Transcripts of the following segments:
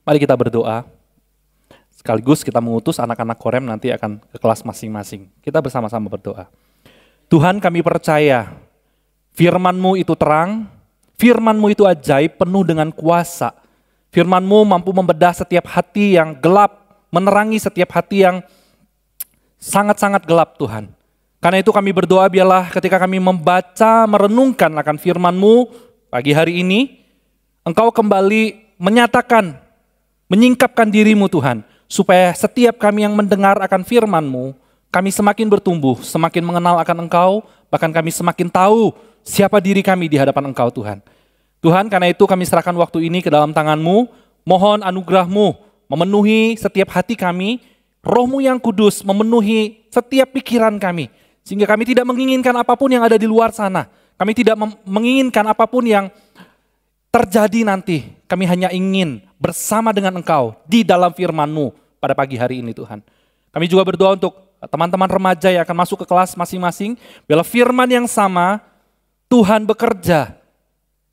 Mari kita berdoa. Sekaligus kita mengutus anak-anak Korem nanti akan ke kelas masing-masing. Kita bersama-sama berdoa. Tuhan, kami percaya firman-Mu itu terang, firman-Mu itu ajaib, penuh dengan kuasa. Firman-Mu mampu membedah setiap hati yang gelap, menerangi setiap hati yang sangat-sangat gelap, Tuhan. Karena itu kami berdoa biarlah ketika kami membaca, merenungkan akan firman-Mu pagi hari ini, Engkau kembali menyatakan, menyingkapkan diri-Mu, Tuhan, supaya setiap kami yang mendengar akan firman-Mu, kami semakin bertumbuh, semakin mengenal akan Engkau, bahkan kami semakin tahu siapa diri kami di hadapan Engkau, Tuhan. Tuhan, karena itu kami serahkan waktu ini ke dalam tangan-Mu, mohon anugerah-Mu memenuhi setiap hati kami, Roh-Mu yang kudus memenuhi setiap pikiran kami, sehingga kami tidak menginginkan apapun yang ada di luar sana, kami tidak menginginkan apapun yang terjadi nanti, kami hanya ingin bersama dengan Engkau di dalam firman-Mu pada pagi hari ini, Tuhan. Kami juga berdoa untuk teman-teman remaja yang akan masuk ke kelas masing-masing, biarlah firman yang sama, Tuhan bekerja,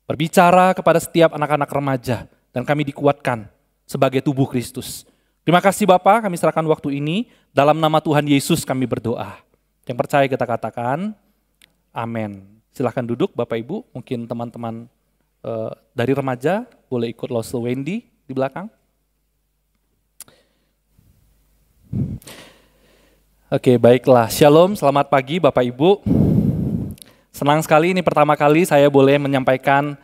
berbicara kepada setiap anak-anak remaja, dan kami dikuatkan sebagai tubuh Kristus. Terima kasih Bapa, kami serahkan waktu ini, dalam nama Tuhan Yesus kami berdoa. Yang percaya kita katakan, amin. Silahkan duduk Bapak Ibu, mungkin teman-teman dari remaja boleh ikut Losel Wendy di belakang. Oke, baiklah. Shalom, selamat pagi Bapak Ibu. Senang sekali ini pertama kali saya boleh menyampaikan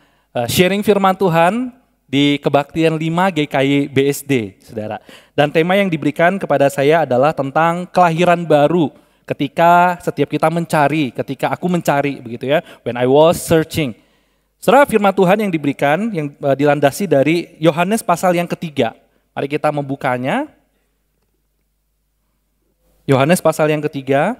sharing firman Tuhan di Kebaktian 5 GKI BSD, Saudara. Dan tema yang diberikan kepada saya adalah tentang kelahiran baru ketika setiap kita mencari, ketika aku mencari begitu ya, when I was searching. Saudara, firman Tuhan yang diberikan yang dilandasi dari Yohanes pasal yang ketiga. Mari kita membukanya. Yohanes pasal yang ketiga.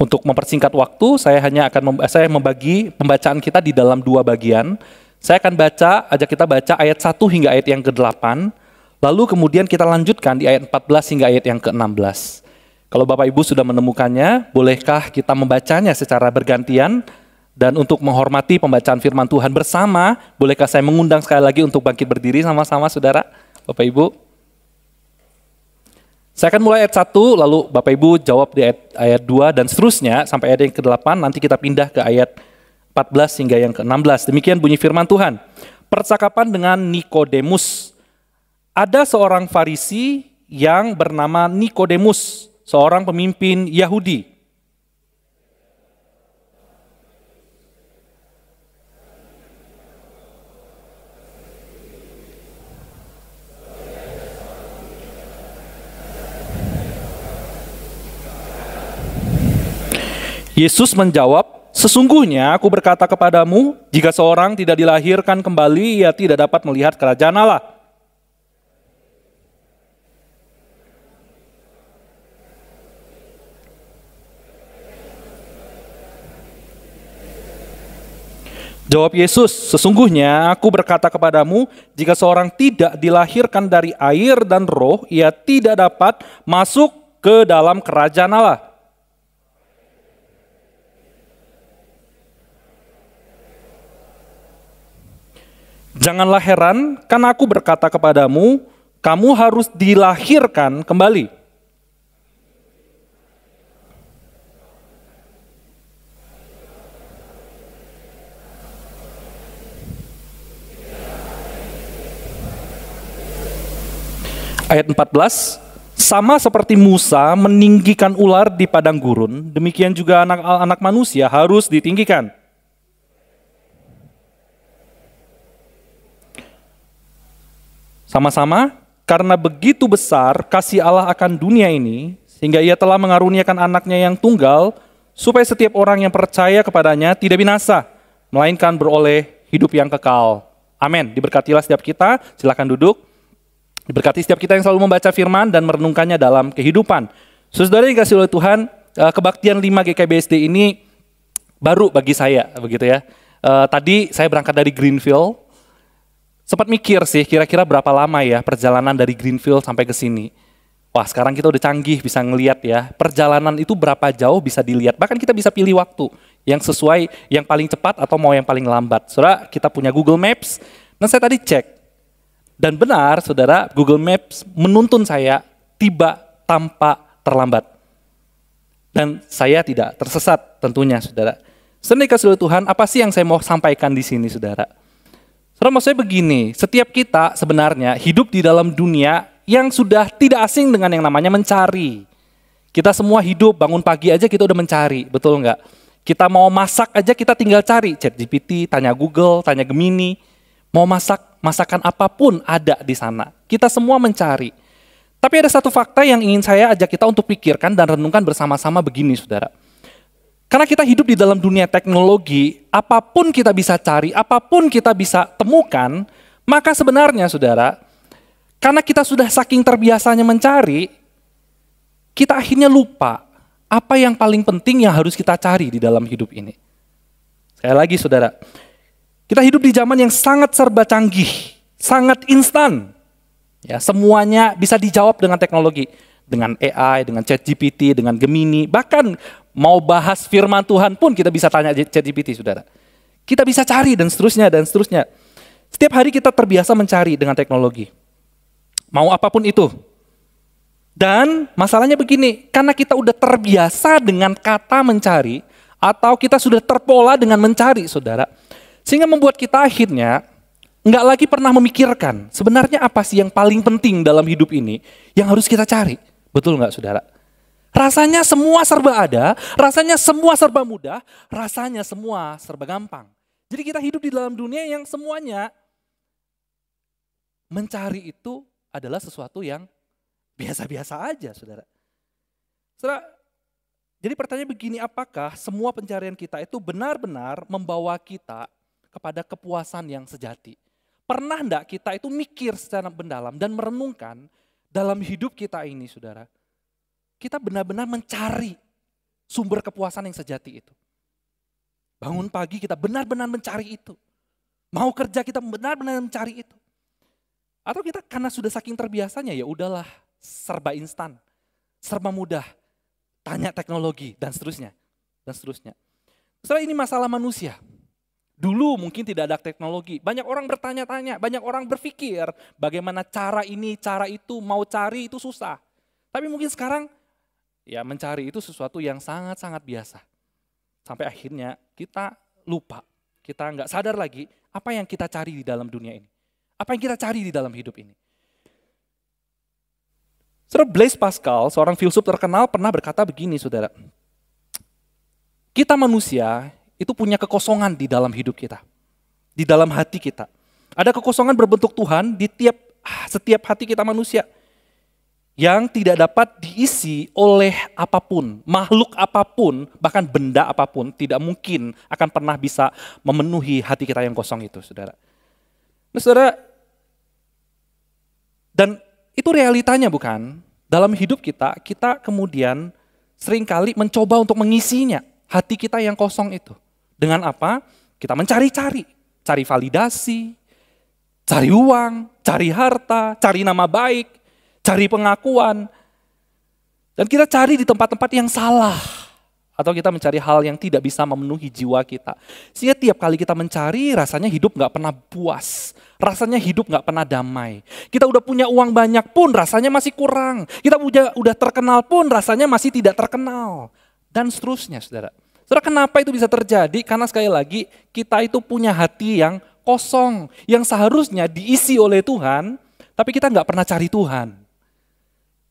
Untuk mempersingkat waktu, saya hanya akan membagi pembacaan kita di dalam dua bagian. Saya akan ajak kita baca ayat 1 hingga ayat yang ke-8, lalu kemudian kita lanjutkan di ayat 14 hingga ayat yang ke-16. Kalau Bapak Ibu sudah menemukannya, bolehkah kita membacanya secara bergantian? Dan untuk menghormati pembacaan firman Tuhan bersama, bolehkah saya mengundang sekali lagi untuk bangkit berdiri sama-sama Saudara, Bapak Ibu? Saya akan mulai ayat 1, lalu Bapak Ibu jawab di ayat 2 dan seterusnya sampai ayat yang ke-8, nanti kita pindah ke ayat 14 hingga yang ke-16. Demikian bunyi firman Tuhan. Percakapan dengan Nikodemus. Ada seorang Farisi yang bernama Nikodemus, seorang pemimpin Yahudi. Yesus menjawab, sesungguhnya aku berkata kepadamu, jika seorang tidak dilahirkan kembali, ia tidak dapat melihat kerajaan Allah. Jawab Yesus, sesungguhnya aku berkata kepadamu, jika seorang tidak dilahirkan dari air dan roh, ia tidak dapat masuk ke dalam kerajaan Allah. Janganlah heran, karena aku berkata kepadamu, kamu harus dilahirkan kembali. Ayat 14, sama seperti Musa meninggikan ular di padang gurun, demikian juga anak manusia harus ditinggikan. Sama-sama, karena begitu besar kasih Allah akan dunia ini, sehingga ia telah mengaruniakan anaknya yang tunggal, supaya setiap orang yang percaya kepadanya tidak binasa, melainkan beroleh hidup yang kekal. Amin. Diberkatilah setiap kita, silakan duduk. Diberkati setiap kita yang selalu membaca firman dan merenungkannya dalam kehidupan. Saudara yang dikasihi oleh Tuhan, Kebaktian 5 GKBSD ini baru bagi saya, begitu ya. Tadi saya berangkat dari Greenfield. Sempat mikir sih, kira-kira berapa lama ya perjalanan dari Greenfield sampai ke sini. Wah, sekarang kita udah canggih bisa ngelihat ya. Perjalanan itu berapa jauh bisa dilihat. Bahkan kita bisa pilih waktu yang sesuai, yang paling cepat atau mau yang paling lambat. Saudara, kita punya Google Maps. Dan saya tadi cek. Dan benar, saudara, Google Maps menuntun saya tiba tanpa terlambat. Dan saya tidak tersesat tentunya, saudara. Saudara kasih Tuhan, apa sih yang saya mau sampaikan di sini, saudara? Saudara, maksudnya begini, setiap kita sebenarnya hidup di dalam dunia yang sudah tidak asing dengan yang namanya mencari. Kita semua hidup, bangun pagi aja kita udah mencari, betul nggak? Kita mau masak aja kita tinggal cari, ChatGPT, tanya Google, tanya Gemini. Mau masak, masakan apapun ada di sana. Kita semua mencari. Tapi ada satu fakta yang ingin saya ajak kita untuk pikirkan dan renungkan bersama-sama begini, saudara. Karena kita hidup di dalam dunia teknologi, apapun kita bisa cari, apapun kita bisa temukan, maka sebenarnya, saudara, karena kita sudah saking terbiasanya mencari, kita akhirnya lupa apa yang paling penting yang harus kita cari di dalam hidup ini. Sekali lagi saudara, kita hidup di zaman yang sangat serba canggih, sangat instan. Ya, semuanya bisa dijawab dengan teknologi, dengan AI, dengan ChatGPT, dengan Gemini, bahkan mau bahas firman Tuhan pun kita bisa tanya ChatGPT, saudara. Kita bisa cari dan seterusnya dan seterusnya. Setiap hari kita terbiasa mencari dengan teknologi. Mau apapun itu. Dan masalahnya begini, karena kita udah terbiasa dengan kata mencari, atau kita sudah terpola dengan mencari, saudara, sehingga membuat kita akhirnya nggak lagi pernah memikirkan sebenarnya apa sih yang paling penting dalam hidup ini yang harus kita cari. Betul nggak, saudara? Rasanya semua serba ada, rasanya semua serba mudah, rasanya semua serba gampang. Jadi kita hidup di dalam dunia yang semuanya mencari itu adalah sesuatu yang biasa-biasa aja, saudara. Saudara, jadi pertanyaan begini, apakah semua pencarian kita itu benar-benar membawa kita kepada kepuasan yang sejati? Pernah enggak kita itu mikir secara mendalam dan merenungkan dalam hidup kita ini, saudara? Kita benar-benar mencari sumber kepuasan yang sejati itu. Bangun pagi kita benar-benar mencari itu. Mau kerja kita benar-benar mencari itu. Atau kita karena sudah saking terbiasanya, ya udahlah, serba instan, serba mudah, tanya teknologi dan seterusnya, dan seterusnya. Setelah ini masalah manusia. Dulu mungkin tidak ada teknologi, banyak orang bertanya-tanya, banyak orang berpikir bagaimana cara ini, cara itu, mau cari itu susah. Tapi mungkin sekarang ya mencari itu sesuatu yang sangat-sangat biasa. Sampai akhirnya kita lupa, kita nggak sadar lagi apa yang kita cari di dalam dunia ini. Apa yang kita cari di dalam hidup ini. Saudara, Blaise Pascal, seorang filsuf terkenal, pernah berkata begini, saudara. Kita manusia itu punya kekosongan di dalam hidup kita. Di dalam hati kita. Ada kekosongan berbentuk Tuhan di setiap hati kita manusia. Yang tidak dapat diisi oleh apapun, makhluk apapun, bahkan benda apapun, tidak mungkin akan pernah bisa memenuhi hati kita yang kosong itu, saudara. Nah, saudara, dan itu realitanya bukan? Dalam hidup kita, kita kemudian seringkali mencoba untuk mengisinya, hati kita yang kosong itu. Dengan apa? Kita mencari-cari, cari validasi, cari uang, cari harta, cari nama baik, cari pengakuan. Dan kita cari di tempat-tempat yang salah. Atau kita mencari hal yang tidak bisa memenuhi jiwa kita. Sehingga tiap kali kita mencari, rasanya hidup gak pernah puas. Rasanya hidup gak pernah damai. Kita udah punya uang banyak pun rasanya masih kurang. Kita udah terkenal pun rasanya masih tidak terkenal. Dan seterusnya, saudara. Saudara, kenapa itu bisa terjadi? Karena sekali lagi, kita itu punya hati yang kosong. Yang seharusnya diisi oleh Tuhan, tapi kita gak pernah cari Tuhan.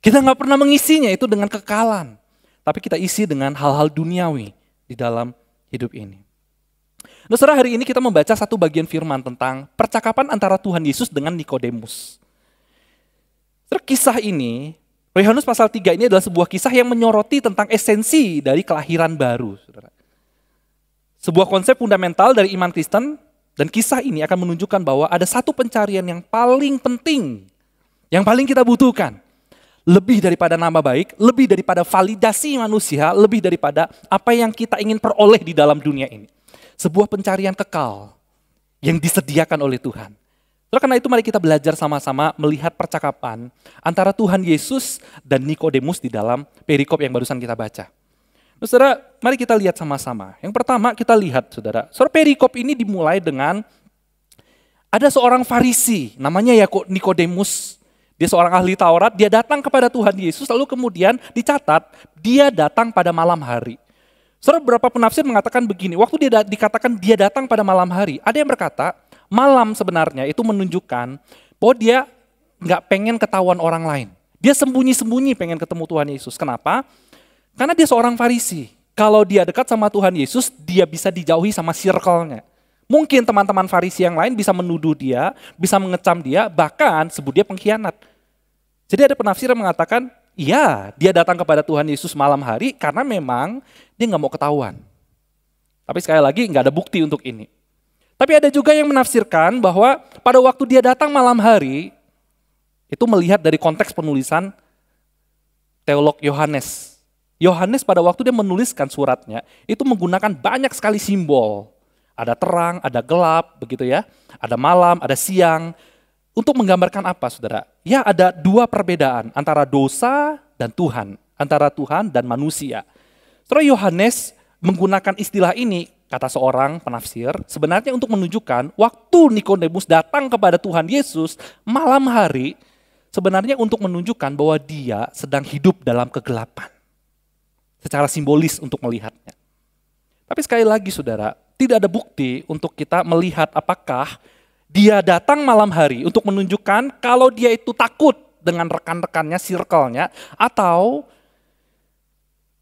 Kita gak pernah mengisinya itu dengan kekalan. Tapi kita isi dengan hal-hal duniawi di dalam hidup ini. Nah, saudara, hari ini kita membaca satu bagian firman tentang percakapan antara Tuhan Yesus dengan Nikodemus. Saudara, kisah ini, Yohanes pasal 3 ini adalah sebuah kisah yang menyoroti tentang esensi dari kelahiran baru. Saudara. Sebuah konsep fundamental dari iman Kristen, dan kisah ini akan menunjukkan bahwa ada satu pencarian yang paling penting, yang paling kita butuhkan. Lebih daripada nama baik, lebih daripada validasi manusia, lebih daripada apa yang kita ingin peroleh di dalam dunia ini. Sebuah pencarian kekal yang disediakan oleh Tuhan. Karena itu mari kita belajar sama-sama melihat percakapan antara Tuhan Yesus dan Nikodemus di dalam perikop yang barusan kita baca. Nah, saudara, mari kita lihat sama-sama. Yang pertama kita lihat, saudara. Saudara, perikop ini dimulai dengan ada seorang Farisi, namanya Nikodemus. Dia seorang ahli Taurat, dia datang kepada Tuhan Yesus, lalu kemudian dicatat, dia datang pada malam hari. Saudara, beberapa penafsir mengatakan begini, waktu dia dikatakan dia datang pada malam hari, ada yang berkata, malam sebenarnya itu menunjukkan bahwa dia nggak pengen ketahuan orang lain. Dia sembunyi-sembunyi pengen ketemu Tuhan Yesus. Kenapa? Karena dia seorang Farisi. Kalau dia dekat sama Tuhan Yesus, dia bisa dijauhi sama circle-nya. Mungkin teman-teman Farisi yang lain bisa menuduh dia, bisa mengecam dia, bahkan sebut dia pengkhianat. Jadi ada penafsir yang mengatakan, iya dia datang kepada Tuhan Yesus malam hari karena memang dia nggak mau ketahuan. Tapi sekali lagi nggak ada bukti untuk ini. Tapi ada juga yang menafsirkan bahwa pada waktu dia datang malam hari, itu melihat dari konteks penulisan teolog Yohanes. Yohanes pada waktu dia menuliskan suratnya, itu menggunakan banyak sekali simbol. Ada terang, ada gelap, begitu ya. Ada malam, ada siang. Untuk menggambarkan apa, saudara? Ya, ada dua perbedaan antara dosa dan Tuhan, antara Tuhan dan manusia. Saudara, Yohanes menggunakan istilah ini, kata seorang penafsir, sebenarnya untuk menunjukkan waktu Nikodemus datang kepada Tuhan Yesus malam hari, sebenarnya untuk menunjukkan bahwa dia sedang hidup dalam kegelapan. Secara simbolis untuk melihatnya. Tapi sekali lagi, saudara, tidak ada bukti untuk kita melihat apakah dia datang malam hari untuk menunjukkan kalau dia itu takut dengan rekan-rekannya, circle-nya, atau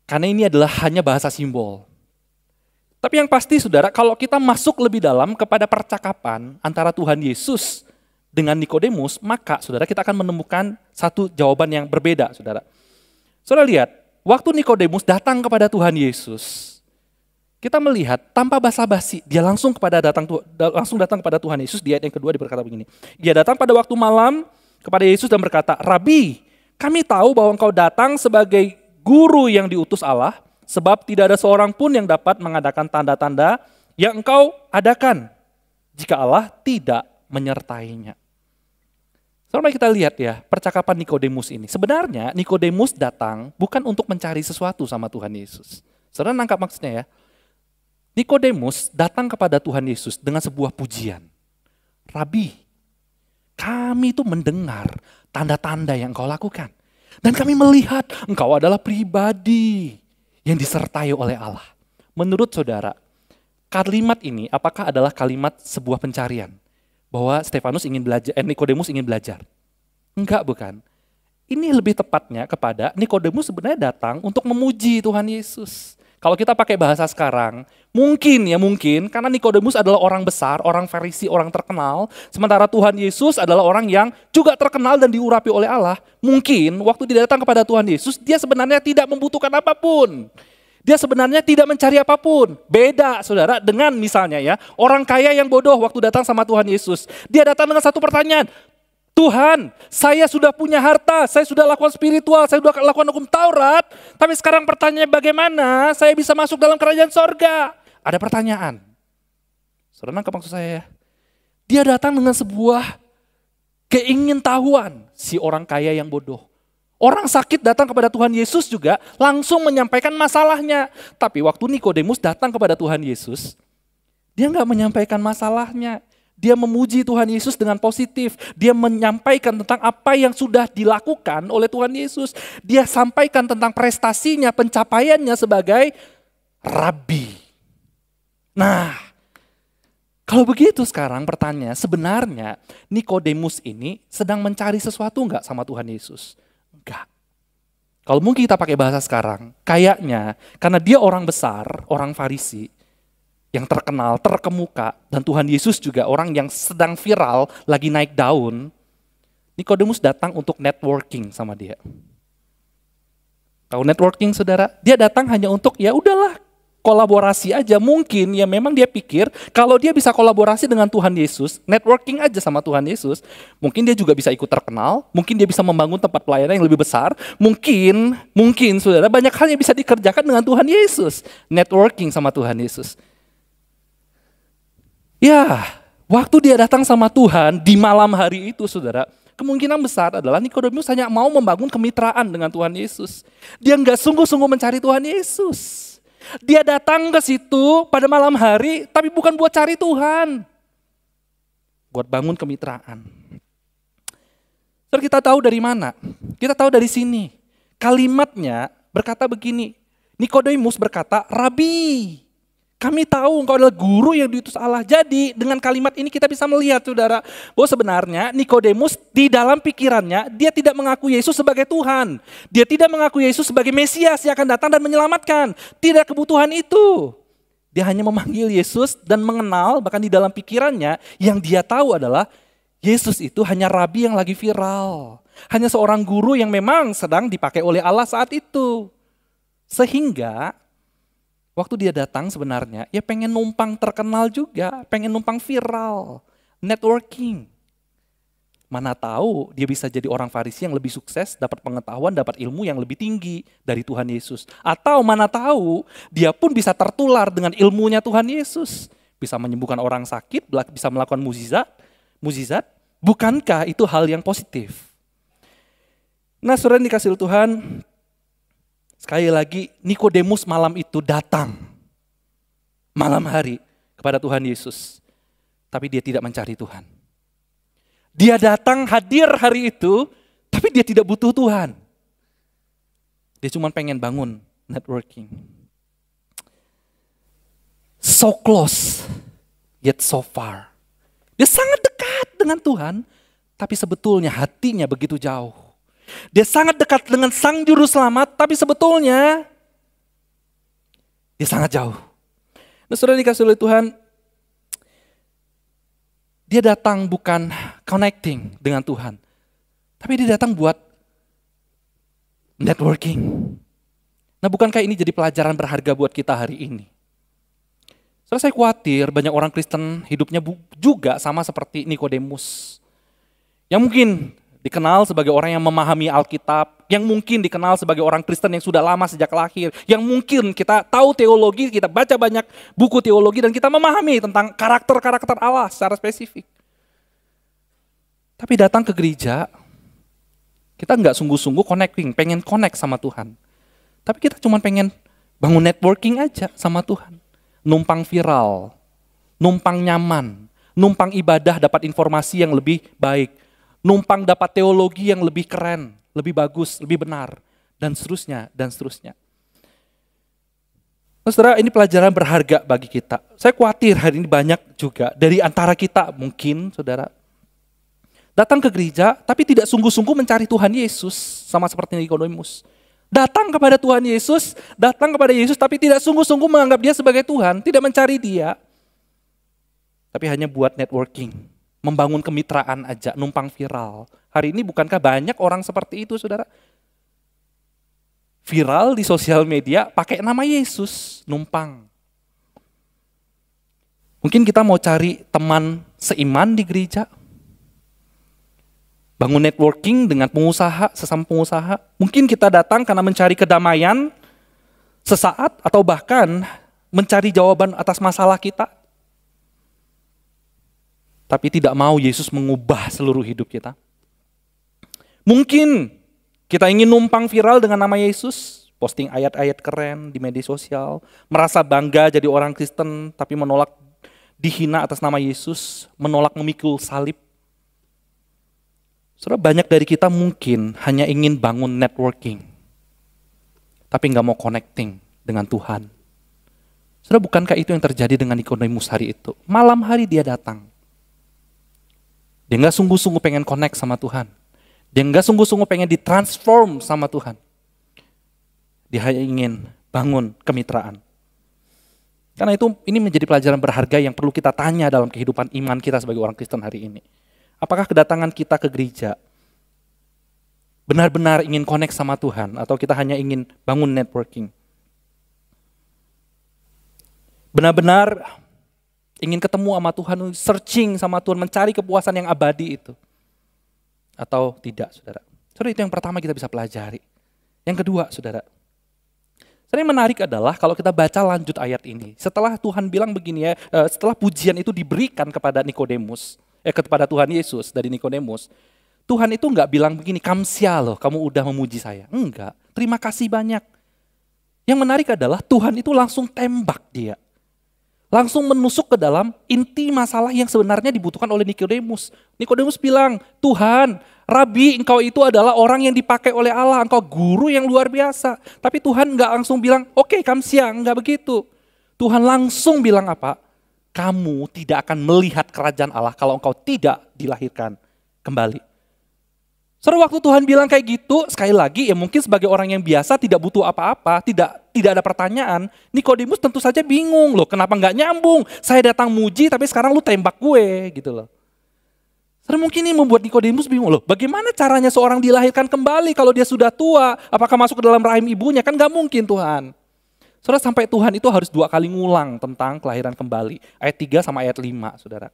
karena ini adalah hanya bahasa simbol. Tapi yang pasti, saudara, kalau kita masuk lebih dalam kepada percakapan antara Tuhan Yesus dengan Nikodemus, maka saudara kita akan menemukan satu jawaban yang berbeda, saudara. Saudara lihat, waktu Nikodemus datang kepada Tuhan Yesus, kita melihat tanpa basa-basi, dia langsung datang kepada Tuhan Yesus. Di ayat yang kedua dia berkata begini. Dia datang pada waktu malam kepada Yesus dan berkata, Rabi, kami tahu bahwa engkau datang sebagai guru yang diutus Allah, sebab tidak ada seorang pun yang dapat mengadakan tanda-tanda yang engkau adakan, jika Allah tidak menyertainya. Mari kita lihat ya, percakapan Nikodemus ini. Sebenarnya Nikodemus datang bukan untuk mencari sesuatu sama Tuhan Yesus. Saudara nangkap maksudnya ya? Nikodemus datang kepada Tuhan Yesus dengan sebuah pujian. Rabi, kami itu mendengar tanda-tanda yang engkau lakukan. Dan kami melihat engkau adalah pribadi yang disertai oleh Allah. Menurut saudara, kalimat ini apakah adalah kalimat sebuah pencarian? Bahwa Nikodemus ingin belajar? Enggak, bukan. Ini lebih tepatnya kepada Nikodemus sebenarnya datang untuk memuji Tuhan Yesus. Kalau kita pakai bahasa sekarang, mungkin karena Nikodemus adalah orang besar, orang Farisi, orang terkenal, sementara Tuhan Yesus adalah orang yang juga terkenal dan diurapi oleh Allah. Mungkin waktu dia datang kepada Tuhan Yesus, dia sebenarnya tidak membutuhkan apapun. Dia sebenarnya tidak mencari apapun. Beda, saudara, dengan misalnya ya, orang kaya yang bodoh waktu datang sama Tuhan Yesus. Dia datang dengan satu pertanyaan, Tuhan, saya sudah punya harta, saya sudah lakukan spiritual, saya sudah lakukan hukum Taurat, tapi sekarang pertanyaannya bagaimana saya bisa masuk dalam kerajaan sorga? Ada pertanyaan. Saudara nangkap maksud saya ya? Dia datang dengan sebuah keingintahuan si orang kaya yang bodoh. Orang sakit datang kepada Tuhan Yesus juga langsung menyampaikan masalahnya. Tapi waktu Nikodemus datang kepada Tuhan Yesus, dia nggak menyampaikan masalahnya. Dia memuji Tuhan Yesus dengan positif. Dia menyampaikan tentang apa yang sudah dilakukan oleh Tuhan Yesus. Dia sampaikan tentang prestasinya, pencapaiannya sebagai Rabi. Nah, kalau begitu sekarang pertanyaannya, sebenarnya Nikodemus ini sedang mencari sesuatu enggak sama Tuhan Yesus? Enggak. Kalau mungkin kita pakai bahasa sekarang, kayaknya karena dia orang besar, orang Farisi, yang terkenal, terkemuka, dan Tuhan Yesus juga orang yang sedang viral, lagi naik daun, Nikodemus datang untuk networking sama dia. Tahu networking, saudara? Dia datang hanya untuk, ya udahlah, kolaborasi aja. Mungkin ya memang dia pikir, kalau dia bisa kolaborasi dengan Tuhan Yesus, networking aja sama Tuhan Yesus, mungkin dia juga bisa ikut terkenal, mungkin dia bisa membangun tempat pelayanan yang lebih besar, mungkin, saudara, banyak hal yang bisa dikerjakan dengan Tuhan Yesus. Networking sama Tuhan Yesus. Ya, Waktu dia datang sama Tuhan di malam hari itu, saudara, kemungkinan besar adalah Nikodemus hanya mau membangun kemitraan dengan Tuhan Yesus. Dia nggak sungguh-sungguh mencari Tuhan Yesus. Dia datang ke situ pada malam hari, tapi bukan buat cari Tuhan. Buat bangun kemitraan. Saudara, kita tahu dari mana? Kita tahu dari sini. Kalimatnya berkata begini, Nikodemus berkata, Rabi, kami tahu engkau adalah guru yang diutus Allah. Jadi dengan kalimat ini kita bisa melihat, saudara, bahwa sebenarnya Nikodemus di dalam pikirannya, dia tidak mengaku Yesus sebagai Tuhan. Dia tidak mengaku Yesus sebagai Mesias yang akan datang dan menyelamatkan. Tidak kebutuhan itu. Dia hanya memanggil Yesus dan mengenal, bahkan di dalam pikirannya, yang dia tahu adalah Yesus itu hanya rabi yang lagi viral. Hanya seorang guru yang memang sedang dipakai oleh Allah saat itu. Sehingga waktu dia datang sebenarnya, ya pengen numpang terkenal juga, pengen numpang viral, networking. Mana tahu dia bisa jadi orang Farisi yang lebih sukses, dapat pengetahuan, dapat ilmu yang lebih tinggi dari Tuhan Yesus. Atau mana tahu dia pun bisa tertular dengan ilmunya Tuhan Yesus. Bisa menyembuhkan orang sakit, bisa melakukan mukjizat. Bukankah itu hal yang positif? Nah, saudara dikasih Tuhan, sekali lagi, Nikodemus malam itu datang malam hari kepada Tuhan Yesus. Tapi dia tidak mencari Tuhan. Dia datang hadir hari itu, tapi dia tidak butuh Tuhan. Dia cuma pengen bangun networking. So close, yet so far. Dia sangat dekat dengan Tuhan, tapi sebetulnya hatinya begitu jauh. Dia sangat dekat dengan Sang Juru Selamat, tapi sebetulnya dia sangat jauh. Nah, saudara dikasih oleh Tuhan, dia datang bukan connecting dengan Tuhan, tapi dia datang buat networking. Nah, bukankah ini jadi pelajaran berharga buat kita hari ini? Saudara, saya khawatir banyak orang Kristen hidupnya juga sama seperti Nikodemus. Yang mungkin dikenal sebagai orang yang memahami Alkitab, yang mungkin dikenal sebagai orang Kristen yang sudah lama sejak lahir, yang mungkin kita tahu teologi, kita baca banyak buku teologi dan kita memahami tentang karakter-karakter Allah secara spesifik. Tapi datang ke gereja, kita nggak sungguh-sungguh connecting, pengen connect sama Tuhan. Tapi kita cuma pengen bangun networking aja sama Tuhan. Numpang viral, numpang nyaman, numpang ibadah dapat informasi yang lebih baik. Numpang dapat teologi yang lebih keren, lebih bagus, lebih benar, dan seterusnya, dan seterusnya. Nah, saudara, ini pelajaran berharga bagi kita. Saya khawatir hari ini banyak juga dari antara kita mungkin, saudara, datang ke gereja tapi tidak sungguh-sungguh mencari Tuhan Yesus, sama seperti Nikodemus. Datang kepada Tuhan Yesus, datang kepada Yesus tapi tidak sungguh-sungguh menganggap dia sebagai Tuhan, tidak mencari dia, tapi hanya buat networking. Membangun kemitraan aja, numpang viral. Hari ini bukankah banyak orang seperti itu, saudara? Viral di sosial media, pakai nama Yesus, numpang. Mungkin kita mau cari teman seiman di gereja. Bangun networking dengan pengusaha, sesama pengusaha. Mungkin kita datang karena mencari kedamaian sesaat atau bahkan mencari jawaban atas masalah kita. Tapi tidak mau Yesus mengubah seluruh hidup kita. Mungkin kita ingin numpang viral dengan nama Yesus, posting ayat-ayat keren di media sosial, merasa bangga jadi orang Kristen, tapi menolak dihina atas nama Yesus, menolak memikul salib. Saudara, banyak dari kita mungkin hanya ingin bangun networking, tapi nggak mau connecting dengan Tuhan. Saudara, bukankah itu yang terjadi dengan Nikodemus hari itu? Malam hari dia datang. Dia nggak sungguh-sungguh pengen connect sama Tuhan. Dia nggak sungguh-sungguh pengen ditransform sama Tuhan. Dia hanya ingin bangun kemitraan. Karena itu ini menjadi pelajaran berharga yang perlu kita tanya dalam kehidupan iman kita sebagai orang Kristen hari ini. Apakah kedatangan kita ke gereja benar-benar ingin connect sama Tuhan atau kita hanya ingin bangun networking? Benar-benar ingin ketemu sama Tuhan, searching sama Tuhan, mencari kepuasan yang abadi itu. Atau tidak, saudara. Saudara, itu yang pertama kita bisa pelajari. Yang kedua, saudara, Yang menarik adalah kalau kita baca lanjut ayat ini. Setelah Tuhan bilang begini ya, setelah pujian itu diberikan kepada Nikodemus, kepada Tuhan Yesus dari Nikodemus, Tuhan itu enggak bilang begini, kamsia loh, kamu udah memuji saya. Enggak, terima kasih banyak. Yang menarik adalah Tuhan itu langsung tembak dia. Langsung menusuk ke dalam inti masalah yang sebenarnya dibutuhkan oleh Nikodemus. Nikodemus bilang, Tuhan, Rabi, engkau itu adalah orang yang dipakai oleh Allah, engkau guru yang luar biasa. Tapi Tuhan enggak langsung bilang, oke, kamsia, enggak begitu. Tuhan langsung bilang apa? Kamu tidak akan melihat kerajaan Allah kalau engkau tidak dilahirkan kembali. Saudara, waktu Tuhan bilang kayak gitu, sekali lagi ya mungkin sebagai orang yang biasa tidak butuh apa-apa, tidak ada pertanyaan, Nikodemus tentu saja bingung loh, kenapa nggak nyambung? Saya datang muji tapi sekarang lu tembak gue gitu loh. Saudara, mungkin ini membuat Nikodemus bingung loh, bagaimana caranya seorang dilahirkan kembali kalau dia sudah tua? Apakah masuk ke dalam rahim ibunya? Kan nggak mungkin Tuhan. Saudara, sampai Tuhan itu harus 2 kali ngulang tentang kelahiran kembali, ayat 3 sama ayat 5, saudara.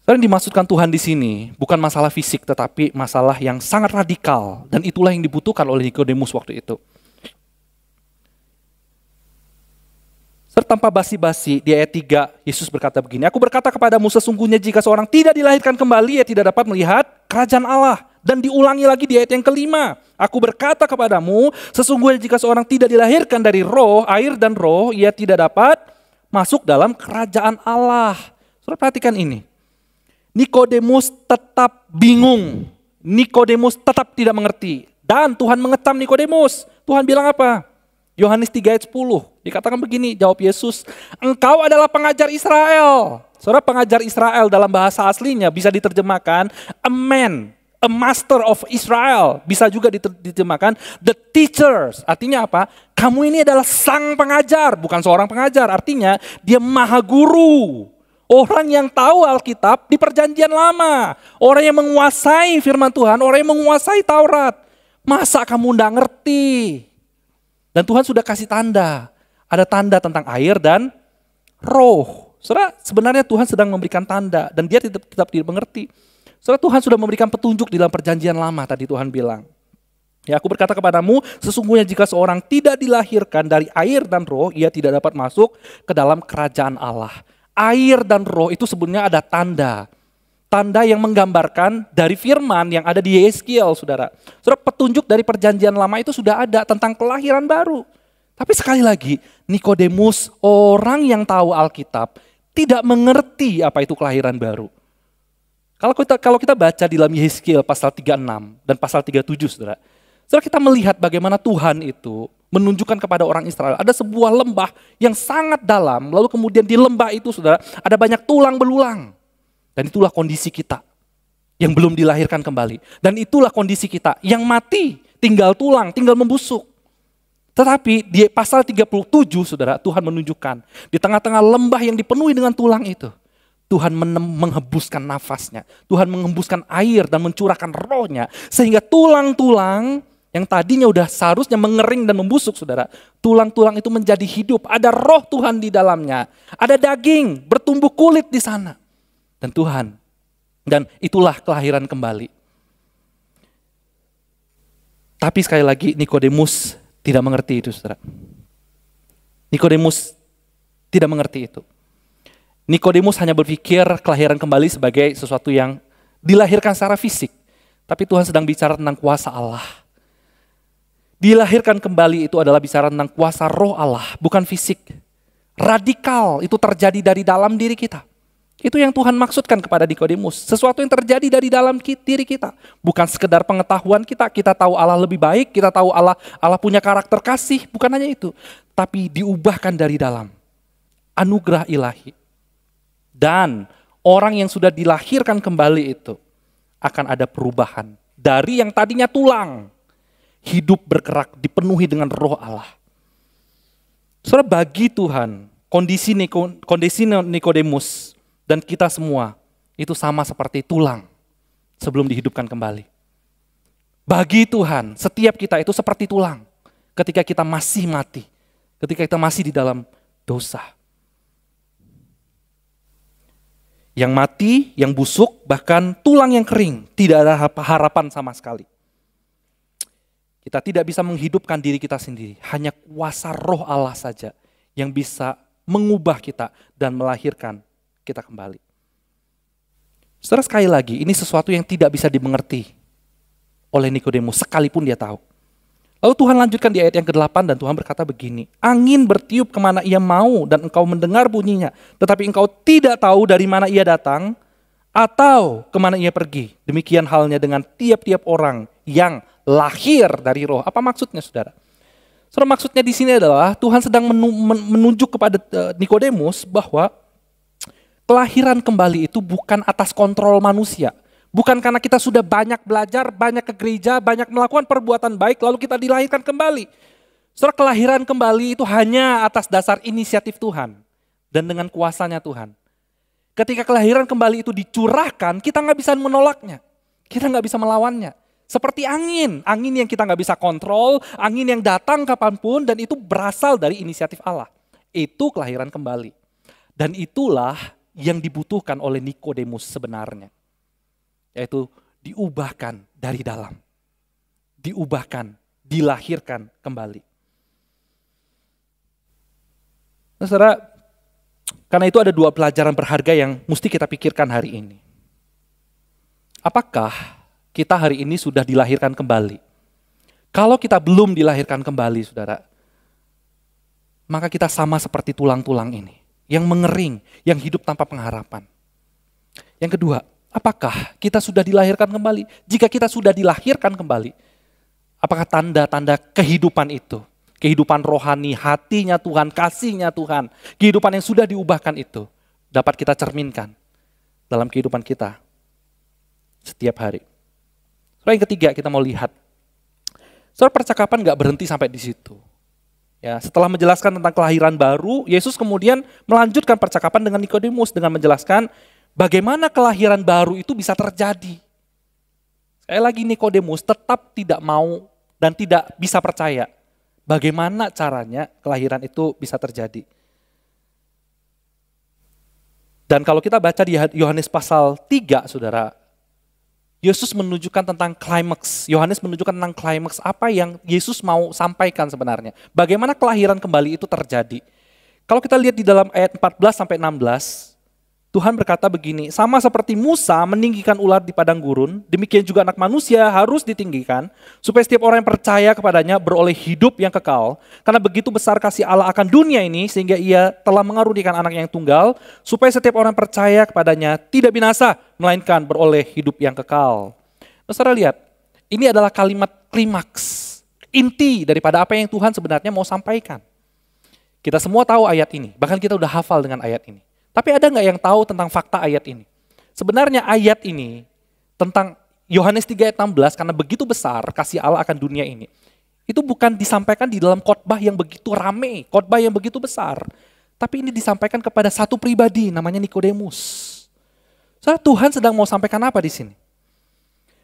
Yang dimaksudkan Tuhan di sini bukan masalah fisik tetapi masalah yang sangat radikal dan itulah yang dibutuhkan oleh Nikodemus waktu itu. Tanpa basi-basi di ayat 3 Yesus berkata begini, aku berkata kepadamu sesungguhnya jika seorang tidak dilahirkan kembali ia tidak dapat melihat kerajaan Allah. Dan diulangi lagi di ayat yang kelima, aku berkata kepadamu sesungguhnya jika seorang tidak dilahirkan dari roh, air dan roh ia tidak dapat masuk dalam kerajaan Allah. Saudara, perhatikan ini. Nikodemus tetap bingung. Nikodemus tetap tidak mengerti. Dan Tuhan mengecam Nikodemus. Tuhan bilang apa? Yohanes 3 ayat 10. Dikatakan begini, jawab Yesus, engkau adalah pengajar Israel. Saudara, pengajar Israel dalam bahasa aslinya bisa diterjemahkan a man, a master of Israel. Bisa juga diterjemahkan the teachers. Artinya apa? Kamu ini adalah sang pengajar, bukan seorang pengajar. Artinya dia maha guru. Orang yang tahu Alkitab di perjanjian lama. Orang yang menguasai firman Tuhan, orang yang menguasai Taurat. Masa kamu enggak ngerti? Dan Tuhan sudah kasih tanda. Ada tanda tentang air dan roh. Saudara, sebenarnya Tuhan sedang memberikan tanda dan dia tetap tidak mengerti. Saudara, Tuhan sudah memberikan petunjuk di dalam perjanjian lama tadi Tuhan bilang. Ya, aku berkata kepadamu, sesungguhnya jika seorang tidak dilahirkan dari air dan roh, ia tidak dapat masuk ke dalam kerajaan Allah. Air dan roh itu sebenarnya ada tanda. Tanda yang menggambarkan dari firman yang ada di Yeskiel, saudara. Saudara, petunjuk dari perjanjian lama itu sudah ada tentang kelahiran baru. Tapi sekali lagi, Nikodemus, orang yang tahu Alkitab, tidak mengerti apa itu kelahiran baru. Kalau kita baca di dalam Yeskiel pasal 36 dan pasal 37, saudara. Saudara, kita melihat bagaimana Tuhan itu menunjukkan kepada orang Israel ada sebuah lembah yang sangat dalam, lalu kemudian di lembah itu saudara ada banyak tulang belulang. Dan itulah kondisi kita yang belum dilahirkan kembali. Dan itulah kondisi kita yang mati, tinggal tulang, tinggal membusuk. Tetapi di pasal 37 saudara, Tuhan menunjukkan di tengah-tengah lembah yang dipenuhi dengan tulang itu, Tuhan menghembuskan nafasnya, Tuhan menghembuskan air dan mencurahkan rohnya, sehingga tulang-tulang yang tadinya udah seharusnya mengering dan membusuk saudara, tulang-tulang itu menjadi hidup, ada roh Tuhan di dalamnya, ada daging, bertumbuh kulit di sana. Dan itulah kelahiran kembali. Tapi sekali lagi Nikodemus tidak mengerti itu saudara. Nikodemus tidak mengerti itu. Nikodemus hanya berpikir kelahiran kembali sebagai sesuatu yang dilahirkan secara fisik. Tapi Tuhan sedang bicara tentang kuasa Allah. Dilahirkan kembali itu adalah bicara tentang kuasa roh Allah, bukan fisik. Radikal, itu terjadi dari dalam diri kita. Itu yang Tuhan maksudkan kepada Nikodemus. Sesuatu yang terjadi dari dalam diri kita. Bukan sekedar pengetahuan kita. Kita tahu Allah lebih baik. Kita tahu Allah punya karakter kasih. Bukan hanya itu. Tapi diubahkan dari dalam. Anugerah ilahi. Dan orang yang sudah dilahirkan kembali itu akan ada perubahan. Dari yang tadinya tulang. Hidup bergerak dipenuhi dengan roh Allah. Saudara, bagi Tuhan kondisi Nikodemus dan kita semua itu sama seperti tulang sebelum dihidupkan kembali. Bagi Tuhan, setiap kita itu seperti tulang ketika kita masih mati, ketika kita masih di dalam dosa. Yang mati, yang busuk, bahkan tulang yang kering, tidak ada harapan sama sekali. Kita tidak bisa menghidupkan diri kita sendiri. Hanya kuasa roh Allah saja yang bisa mengubah kita dan melahirkan kita kembali. Saudara, sekali lagi, ini sesuatu yang tidak bisa dimengerti oleh Nikodemus sekalipun dia tahu. Lalu Tuhan lanjutkan di ayat yang ke-8 dan Tuhan berkata begini, angin bertiup kemana ia mau dan engkau mendengar bunyinya, tetapi engkau tidak tahu dari mana ia datang atau kemana ia pergi. Demikian halnya dengan tiap-tiap orang yang lahir dari roh. Apa maksudnya, saudara? Saudara, maksudnya di sini adalah Tuhan sedang menunjuk kepada Nikodemus bahwa kelahiran kembali itu bukan atas kontrol manusia. Bukan karena kita sudah banyak belajar, banyak ke gereja, banyak melakukan perbuatan baik, lalu kita dilahirkan kembali. Saudara, kelahiran kembali itu hanya atas dasar inisiatif Tuhan dan dengan kuasanya Tuhan. Ketika kelahiran kembali itu dicurahkan, kita nggak bisa menolaknya. Kita nggak bisa melawannya. Seperti angin yang kita nggak bisa kontrol, angin yang datang kapanpun dan itu berasal dari inisiatif Allah. Itu kelahiran kembali. Dan itulah yang dibutuhkan oleh Nikodemus sebenarnya. Yaitu diubahkan dari dalam. Diubahkan, dilahirkan kembali. Nah, saudara, karena itu ada dua pelajaran berharga yang mesti kita pikirkan hari ini. Apakah kita hari ini sudah dilahirkan kembali? Kalau kita belum dilahirkan kembali, saudara, maka kita sama seperti tulang-tulang ini. Yang mengering, yang hidup tanpa pengharapan. Yang kedua, apakah kita sudah dilahirkan kembali? Jika kita sudah dilahirkan kembali, apakah tanda-tanda kehidupan itu? Kehidupan rohani, hatinya Tuhan, kasihnya Tuhan, kehidupan yang sudah diubahkan itu dapat kita cerminkan dalam kehidupan kita setiap hari. Soal yang ketiga kita mau lihat, soal percakapan gak berhenti sampai di situ. Ya, setelah menjelaskan tentang kelahiran baru, Yesus kemudian melanjutkan percakapan dengan Nikodemus dengan menjelaskan bagaimana kelahiran baru itu bisa terjadi. Sekali lagi Nikodemus tetap tidak mau dan tidak bisa percaya bagaimana caranya kelahiran itu bisa terjadi. Dan kalau kita baca di Yohanes pasal 3, saudara, Yesus menunjukkan tentang klimaks. Yohanes menunjukkan tentang klimaks apa yang Yesus mau sampaikan sebenarnya. Bagaimana kelahiran kembali itu terjadi. Kalau kita lihat di dalam ayat 14 sampai 16, Tuhan berkata begini, sama seperti Musa meninggikan ular di padang gurun, demikian juga anak manusia harus ditinggikan, supaya setiap orang yang percaya kepadanya beroleh hidup yang kekal. Karena begitu besar kasih Allah akan dunia ini, sehingga ia telah mengaruniakan anak yang tunggal, supaya setiap orang yang percaya kepadanya tidak binasa, melainkan beroleh hidup yang kekal. Nah, saudara lihat, ini adalah kalimat klimaks, inti daripada apa yang Tuhan sebenarnya mau sampaikan. Kita semua tahu ayat ini, bahkan kita udah hafal dengan ayat ini. Tapi ada nggak yang tahu tentang fakta ayat ini? Sebenarnya ayat ini tentang Yohanes 3 ayat 16, karena begitu besar kasih Allah akan dunia ini. Itu bukan disampaikan di dalam khotbah yang begitu rame, khotbah yang begitu besar. Tapi ini disampaikan kepada satu pribadi namanya Nikodemus. Soalnya Tuhan sedang mau sampaikan apa di sini?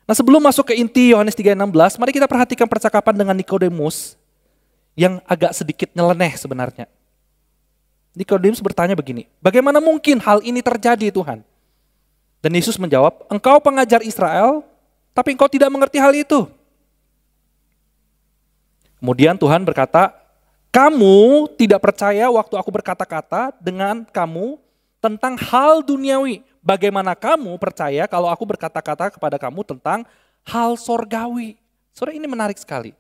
Nah, sebelum masuk ke inti Yohanes 3 ayat 16, mari kita perhatikan percakapan dengan Nikodemus yang agak sedikit nyeleneh sebenarnya. Nikodemus bertanya begini, bagaimana mungkin hal ini terjadi Tuhan? Dan Yesus menjawab, engkau pengajar Israel, tapi engkau tidak mengerti hal itu. Kemudian Tuhan berkata, kamu tidak percaya waktu aku berkata-kata dengan kamu tentang hal duniawi. Bagaimana kamu percaya kalau aku berkata-kata kepada kamu tentang hal sorgawi? Saudara, ini menarik sekali.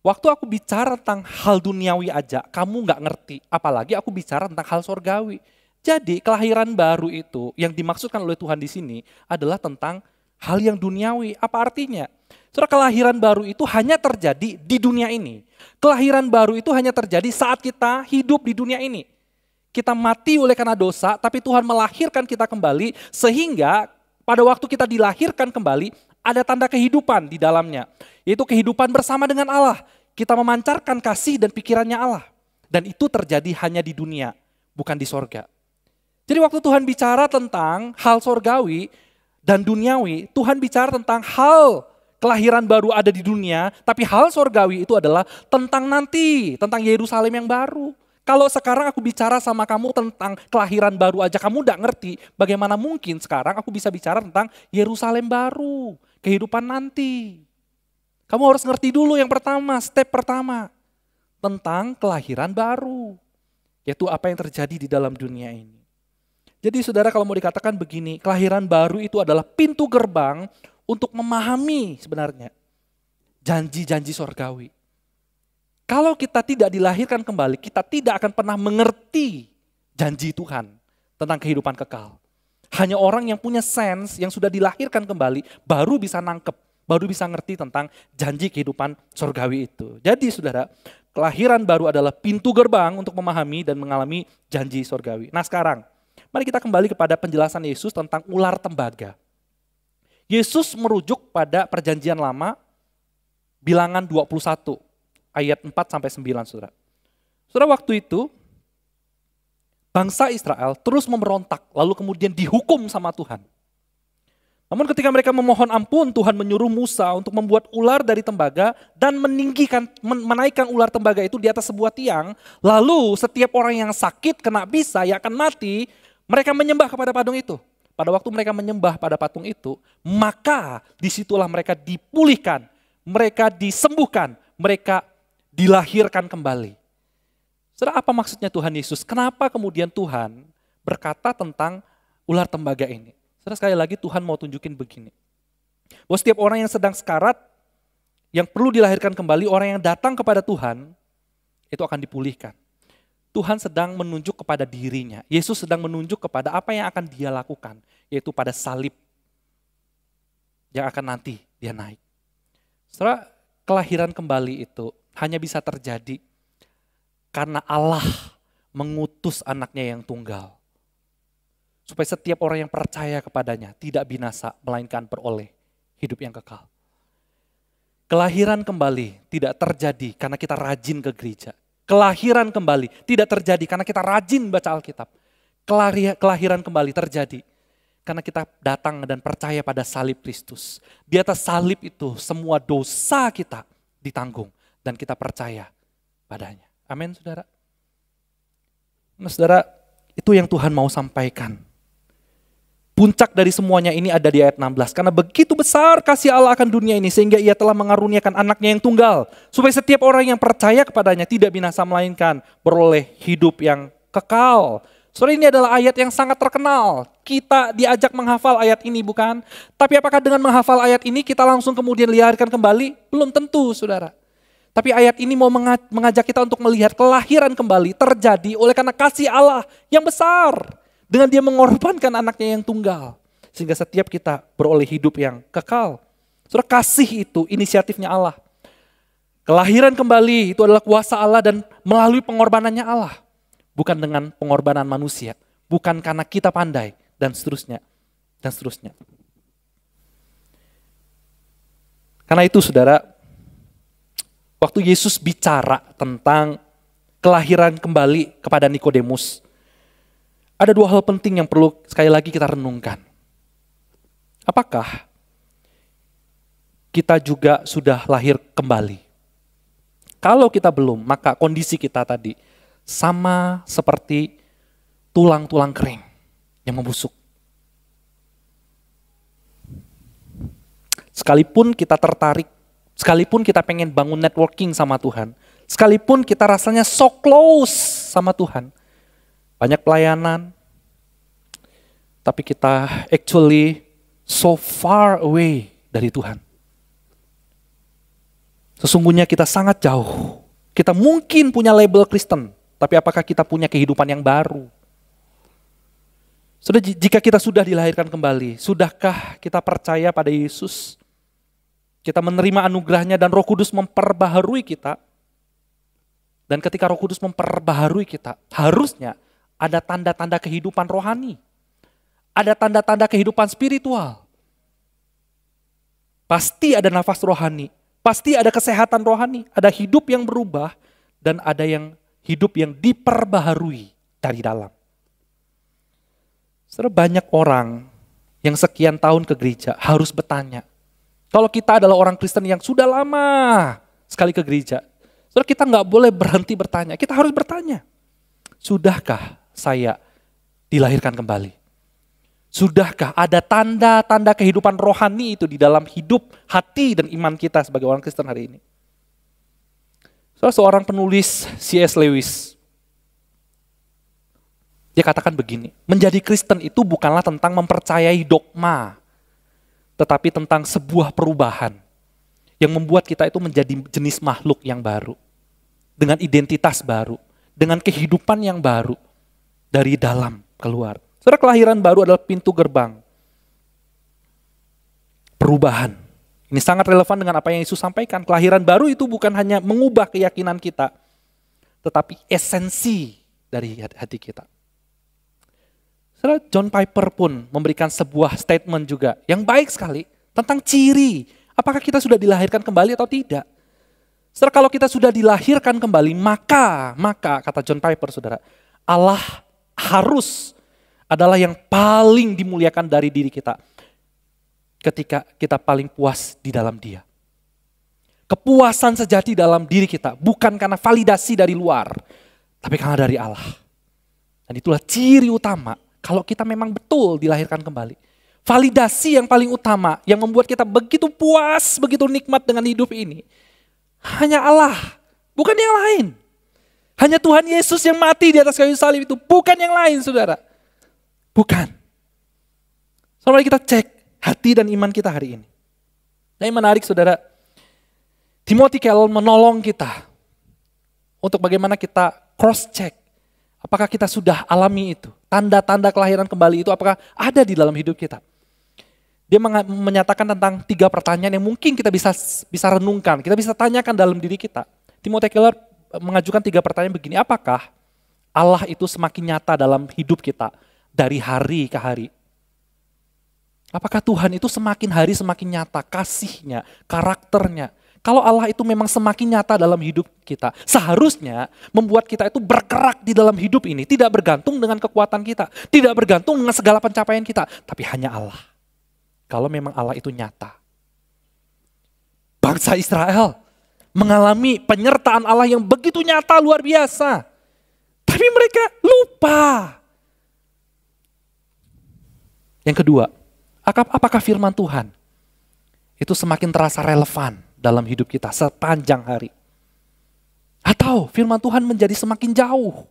Waktu aku bicara tentang hal duniawi aja, kamu nggak ngerti. Apalagi aku bicara tentang hal sorgawi. Jadi kelahiran baru itu yang dimaksudkan oleh Tuhan di sini adalah tentang hal yang duniawi. Apa artinya? Saudara, kelahiran baru itu hanya terjadi di dunia ini. Kelahiran baru itu hanya terjadi saat kita hidup di dunia ini. Kita mati oleh karena dosa, tapi Tuhan melahirkan kita kembali sehingga pada waktu kita dilahirkan kembali, ada tanda kehidupan di dalamnya, yaitu kehidupan bersama dengan Allah. Kita memancarkan kasih dan pikirannya Allah. Dan itu terjadi hanya di dunia, bukan di sorga. Jadi waktu Tuhan bicara tentang hal sorgawi dan duniawi, Tuhan bicara tentang hal kelahiran baru ada di dunia, tapi hal sorgawi itu adalah tentang nanti, tentang Yerusalem yang baru. Kalau sekarang aku bicara sama kamu tentang kelahiran baru aja, kamu gak ngerti, bagaimana mungkin sekarang aku bisa bicara tentang Yerusalem baru, kehidupan nanti. Kamu harus ngerti dulu yang pertama, step pertama. Tentang kelahiran baru. Yaitu apa yang terjadi di dalam dunia ini. Jadi saudara kalau mau dikatakan begini, kelahiran baru itu adalah pintu gerbang untuk memahami sebenarnya janji-janji sorgawi. Kalau kita tidak dilahirkan kembali, kita tidak akan pernah mengerti janji Tuhan tentang kehidupan kekal. Hanya orang yang punya sense, yang sudah dilahirkan kembali, baru bisa nangkep, baru bisa ngerti tentang janji kehidupan sorgawi itu. Jadi saudara, kelahiran baru adalah pintu gerbang untuk memahami dan mengalami janji sorgawi. Nah sekarang, mari kita kembali kepada penjelasan Yesus tentang ular tembaga. Yesus merujuk pada perjanjian lama, bilangan 21, ayat 4-9, saudara. Saudara, waktu itu, bangsa Israel terus memberontak, lalu kemudian dihukum sama Tuhan. Namun ketika mereka memohon ampun, Tuhan menyuruh Musa untuk membuat ular dari tembaga dan menaikkan ular tembaga itu di atas sebuah tiang. Lalu setiap orang yang sakit, kena bisa, yang akan mati, mereka menyembah kepada patung itu. Pada waktu mereka menyembah pada patung itu, maka disitulah mereka dipulihkan, mereka disembuhkan, mereka dilahirkan kembali. Saudara, apa maksudnya Tuhan Yesus? Kenapa kemudian Tuhan berkata tentang ular tembaga ini? Saudara, sekali lagi Tuhan mau tunjukin begini. Bahwa setiap orang yang sedang sekarat, yang perlu dilahirkan kembali, orang yang datang kepada Tuhan, itu akan dipulihkan. Tuhan sedang menunjuk kepada dirinya. Yesus sedang menunjuk kepada apa yang akan dia lakukan, yaitu pada salib yang akan nanti dia naik. Saudara, kelahiran kembali itu hanya bisa terjadi karena Allah mengutus anaknya yang tunggal. Supaya setiap orang yang percaya kepadanya tidak binasa, melainkan beroleh hidup yang kekal. Kelahiran kembali tidak terjadi karena kita rajin ke gereja. Kelahiran kembali tidak terjadi karena kita rajin baca Alkitab. Kelahiran kembali terjadi karena kita datang dan percaya pada salib Kristus. Di atas salib itu semua dosa kita ditanggung dan kita percaya padanya. Amin, saudara. Nah, saudara, itu yang Tuhan mau sampaikan. Puncak dari semuanya ini ada di ayat 16. Karena begitu besar kasih Allah akan dunia ini, sehingga ia telah mengaruniakan anaknya yang tunggal. Supaya setiap orang yang percaya kepadanya tidak binasa, melainkan beroleh hidup yang kekal. Saudara, ini adalah ayat yang sangat terkenal. Kita diajak menghafal ayat ini, bukan? Tapi apakah dengan menghafal ayat ini kita langsung kemudian dilahirkan kembali? Belum tentu, saudara. Tapi ayat ini mau mengajak kita untuk melihat kelahiran kembali terjadi oleh karena kasih Allah yang besar. Dengan dia mengorbankan anaknya yang tunggal. Sehingga setiap kita beroleh hidup yang kekal. Saudara, kasih itu inisiatifnya Allah. Kelahiran kembali itu adalah kuasa Allah dan melalui pengorbanannya Allah. Bukan dengan pengorbanan manusia. Bukan karena kita pandai dan seterusnya. Dan seterusnya. Karena itu saudara, waktu Yesus bicara tentang kelahiran kembali kepada Nikodemus, ada dua hal penting yang perlu sekali lagi kita renungkan. Apakah kita juga sudah lahir kembali? Kalau kita belum, maka kondisi kita tadi sama seperti tulang-tulang kering yang membusuk. Sekalipun kita tertarik, sekalipun kita pengen bangun networking sama Tuhan, sekalipun kita rasanya so close sama Tuhan, banyak pelayanan, tapi kita actually so far away dari Tuhan. Sesungguhnya kita sangat jauh. Kita mungkin punya label Kristen, tapi apakah kita punya kehidupan yang baru? Sudah, jika kita sudah dilahirkan kembali, sudahkah kita percaya pada Yesus? Kita menerima anugerahnya dan Roh Kudus memperbaharui kita. Dan ketika Roh Kudus memperbaharui kita, harusnya ada tanda-tanda kehidupan rohani. Ada tanda-tanda kehidupan spiritual. Pasti ada nafas rohani. Pasti ada kesehatan rohani. Ada hidup yang berubah. Dan ada yang hidup yang diperbaharui dari dalam. Saudara, banyak orang yang sekian tahun ke gereja harus bertanya. Kalau kita adalah orang Kristen yang sudah lama sekali ke gereja. Saudara, kita nggak boleh berhenti bertanya. Kita harus bertanya. Sudahkah saya dilahirkan kembali? Sudahkah ada tanda-tanda kehidupan rohani itu di dalam hidup, hati, dan iman kita sebagai orang Kristen hari ini? Seorang penulis C.S. Lewis, dia katakan begini, menjadi Kristen itu bukanlah tentang mempercayai dogma, tetapi tentang sebuah perubahan yang membuat kita itu menjadi jenis makhluk yang baru, dengan identitas baru, dengan kehidupan yang baru, dari dalam keluar. Saudara, kelahiran baru adalah pintu gerbang perubahan. Ini sangat relevan dengan apa yang Yesus sampaikan. Kelahiran baru itu bukan hanya mengubah keyakinan kita, tetapi esensi dari hati kita. Saudara, John Piper pun memberikan sebuah statement juga yang baik sekali tentang ciri apakah kita sudah dilahirkan kembali atau tidak. Saudara, kalau kita sudah dilahirkan kembali, maka kata John Piper, saudara, Allah harus adalah yang paling dimuliakan dari diri kita ketika kita paling puas di dalam Dia. Kepuasan sejati dalam diri kita bukan karena validasi dari luar, tapi karena dari Allah. Dan itulah ciri utama kalau kita memang betul dilahirkan kembali. Validasi yang paling utama yang membuat kita begitu puas, begitu nikmat dengan hidup ini, hanya Allah, bukan yang lain. Hanya Tuhan Yesus yang mati di atas kayu salib itu, bukan yang lain, saudara. Bukan. Mari kita cek hati dan iman kita hari ini. Nah, yang menarik, saudara, Timothy Keller menolong kita untuk bagaimana kita cross check. Apakah kita sudah alami itu? Tanda-tanda kelahiran kembali itu apakah ada di dalam hidup kita? Dia menyatakan tentang 3 pertanyaan yang mungkin kita bisa renungkan, kita bisa tanyakan dalam diri kita. Timothy Keller mengajukan 3 pertanyaan begini, apakah Allah itu semakin nyata dalam hidup kita dari hari ke hari? Apakah Tuhan itu semakin hari semakin nyata kasihnya, karakternya? Kalau Allah itu memang semakin nyata dalam hidup kita, seharusnya membuat kita itu bergerak di dalam hidup ini, tidak bergantung dengan kekuatan kita, tidak bergantung dengan segala pencapaian kita, tapi hanya Allah. Kalau memang Allah itu nyata. Bangsa Israel mengalami penyertaan Allah yang begitu nyata, luar biasa. Tapi mereka lupa. Yang kedua, apakah firman Tuhan itu semakin terasa relevan dalam hidup kita sepanjang hari? Atau firman Tuhan menjadi semakin jauh?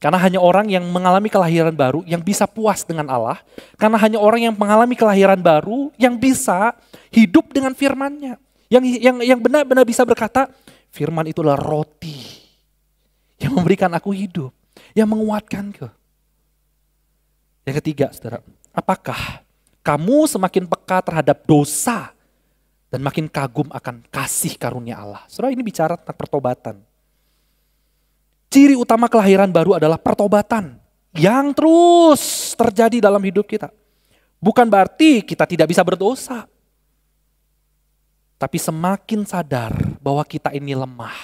Karena hanya orang yang mengalami kelahiran baru yang bisa puas dengan Allah. Karena hanya orang yang mengalami kelahiran baru yang bisa hidup dengan firman-Nya. Yang benar-benar bisa berkata, firman itulah roti yang memberikan aku hidup, yang menguatkanku. Yang ketiga, saudara, apakah kamu semakin peka terhadap dosa dan makin kagum akan kasih karunia Allah? Saudara, ini bicara tentang pertobatan. Ciri utama kelahiran baru adalah pertobatan yang terus terjadi dalam hidup kita. Bukan berarti kita tidak bisa berdosa. Tapi semakin sadar bahwa kita ini lemah.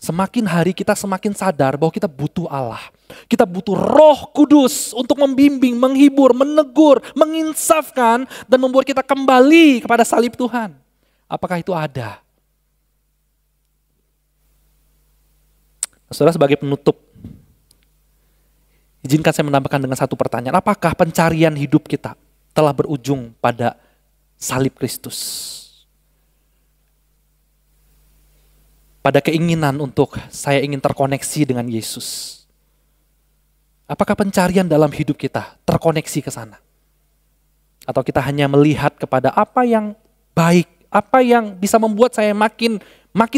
Semakin hari kita semakin sadar bahwa kita butuh Allah. Kita butuh Roh Kudus untuk membimbing, menghibur, menegur, menginsafkan, dan membuat kita kembali kepada salib Tuhan. Apakah itu ada? Saudara, sebagai penutup, izinkan saya menambahkan dengan satu pertanyaan. Apakah pencarian hidup kita telah berujung pada salib Kristus? Pada keinginan untuk saya ingin terkoneksi dengan Yesus. Apakah pencarian dalam hidup kita terkoneksi ke sana? Atau kita hanya melihat kepada apa yang baik, apa yang bisa membuat saya makin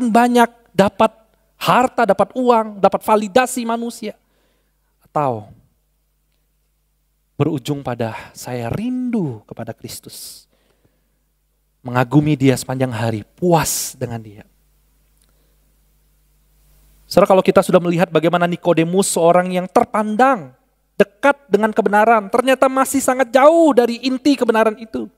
banyak dapat harta, dapat uang, dapat validasi manusia. Atau berujung pada saya rindu kepada Kristus. Mengagumi Dia sepanjang hari, puas dengan Dia. Saudara, kalau kita sudah melihat bagaimana Nikodemus, seorang yang terpandang dekat dengan kebenaran, ternyata masih sangat jauh dari inti kebenaran itu.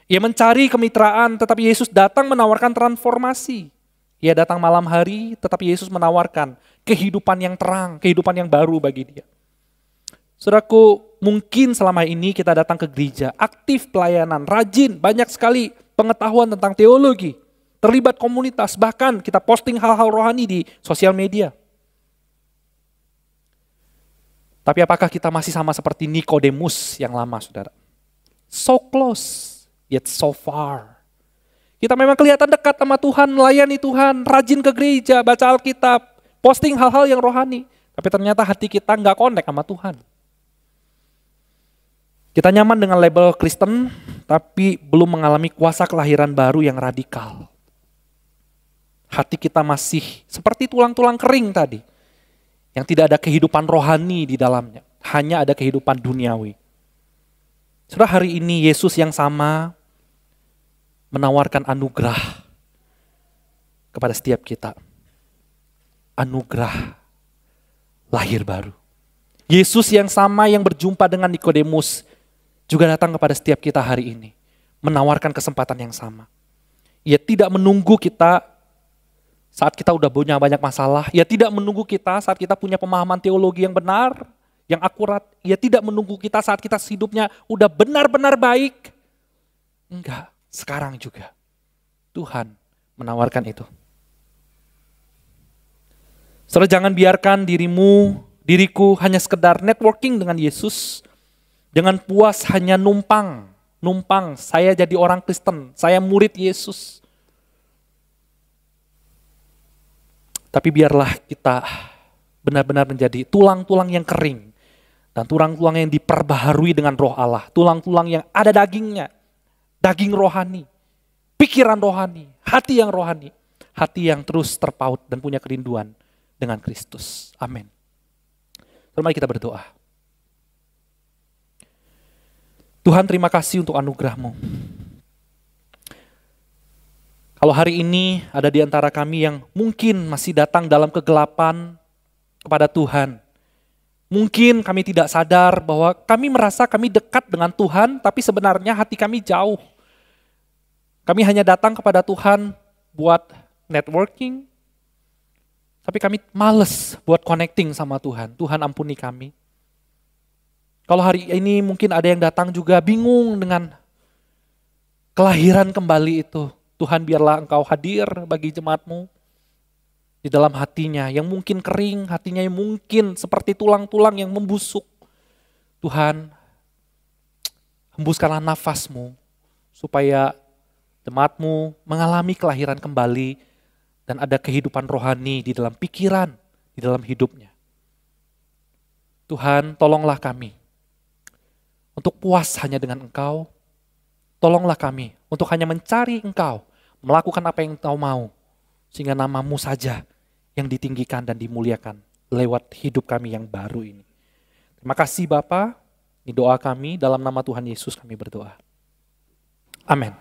Ia mencari kemitraan, tetapi Yesus datang menawarkan transformasi. Ia datang malam hari, tetapi Yesus menawarkan kehidupan yang terang, kehidupan yang baru bagi dia. Saudaraku, mungkin selama ini kita datang ke gereja, aktif pelayanan, rajin, banyak sekali pengetahuan tentang teologi, terlibat komunitas, bahkan kita posting hal-hal rohani di sosial media. Tapi apakah kita masih sama seperti Nikodemus yang lama, saudara? So close, yet so far. Kita memang kelihatan dekat sama Tuhan, melayani Tuhan, rajin ke gereja, baca Alkitab, posting hal-hal yang rohani. Tapi ternyata hati kita nggak connect sama Tuhan. Kita nyaman dengan label Kristen, tapi belum mengalami kuasa kelahiran baru yang radikal. Hati kita masih seperti tulang-tulang kering tadi, yang tidak ada kehidupan rohani di dalamnya, hanya ada kehidupan duniawi. Saudara, hari ini Yesus yang sama menawarkan anugerah kepada setiap kita. Anugerah lahir baru. Yesus yang sama yang berjumpa dengan Nikodemus juga datang kepada setiap kita hari ini, menawarkan kesempatan yang sama. Ia tidak menunggu kita saat kita udah punya banyak masalah. Ia tidak menunggu kita saat kita punya pemahaman teologi yang benar, yang akurat. Ia tidak menunggu kita saat kita hidupnya udah benar-benar baik. Enggak, sekarang juga Tuhan menawarkan itu. Saudara, jangan biarkan diriku hanya sekedar networking dengan Yesus. Jangan puas hanya numpang, saya jadi orang Kristen, saya murid Yesus. Tapi biarlah kita benar-benar menjadi tulang-tulang yang kering. Dan tulang-tulang yang diperbaharui dengan roh Allah. Tulang-tulang yang ada dagingnya. Daging rohani. Pikiran rohani. Hati yang rohani. Hati yang terus terpaut dan punya kerinduan dengan Kristus. Amin. Mari kita berdoa. Tuhan, terima kasih untuk anugerah-Mu. Kalau hari ini ada di antara kami yang mungkin masih datang dalam kegelapan kepada Tuhan. Mungkin kami tidak sadar bahwa kami merasa kami dekat dengan Tuhan, tapi sebenarnya hati kami jauh. Kami hanya datang kepada Tuhan buat networking, tapi kami males buat connecting sama Tuhan. Tuhan ampuni kami. Kalau hari ini mungkin ada yang datang juga bingung dengan kelahiran kembali itu. Tuhan, biarlah Engkau hadir bagi jemaat-Mu di dalam hatinya yang mungkin kering, hatinya yang mungkin seperti tulang-tulang yang membusuk. Tuhan, hembuskanlah nafas-Mu supaya jemaat-Mu mengalami kelahiran kembali dan ada kehidupan rohani di dalam pikiran, di dalam hidupnya. Tuhan, tolonglah kami untuk puas hanya dengan Engkau. Tolonglah kami untuk hanya mencari Engkau, melakukan apa yang Engkau mau, sehingga nama-Mu saja yang ditinggikan dan dimuliakan lewat hidup kami yang baru ini. Terima kasih Bapa, ini doa kami, dalam nama Tuhan Yesus kami berdoa. Amin.